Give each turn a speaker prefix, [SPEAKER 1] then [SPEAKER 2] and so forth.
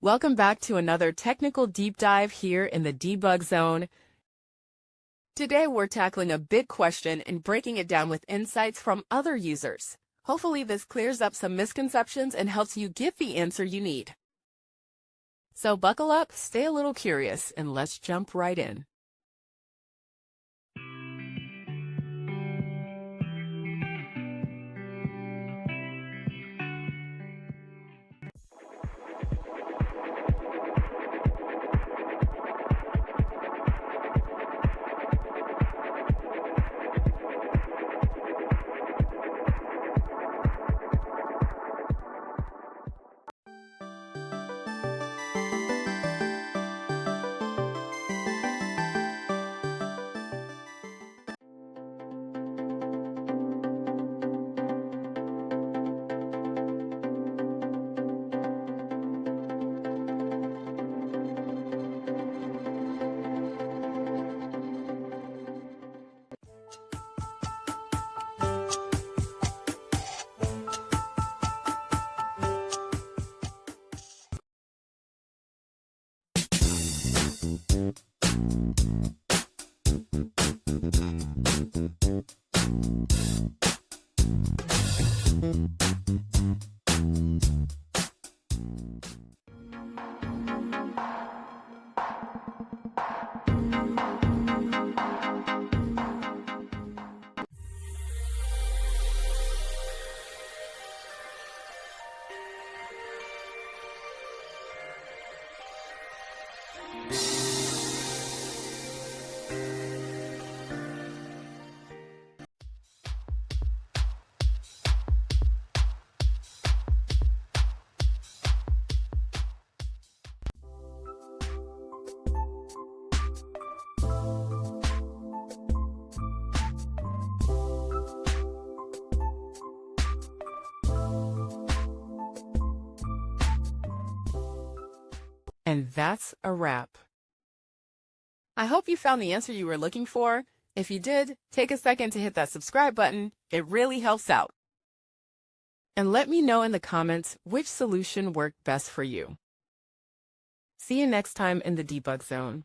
[SPEAKER 1] Welcome back to another technical deep dive here in the debug zone. Today we're tackling a big question and breaking it down with insights from other users. Hopefully this clears up some misconceptions and helps you get the answer you need. So buckle up, stay a little curious, and let's jump right in. And that's a wrap. I hope you found the answer you were looking for. If you did, take a second to hit that subscribe button. It really helps out. And let me know in the comments which solution worked best for you. See you next time in the debug zone.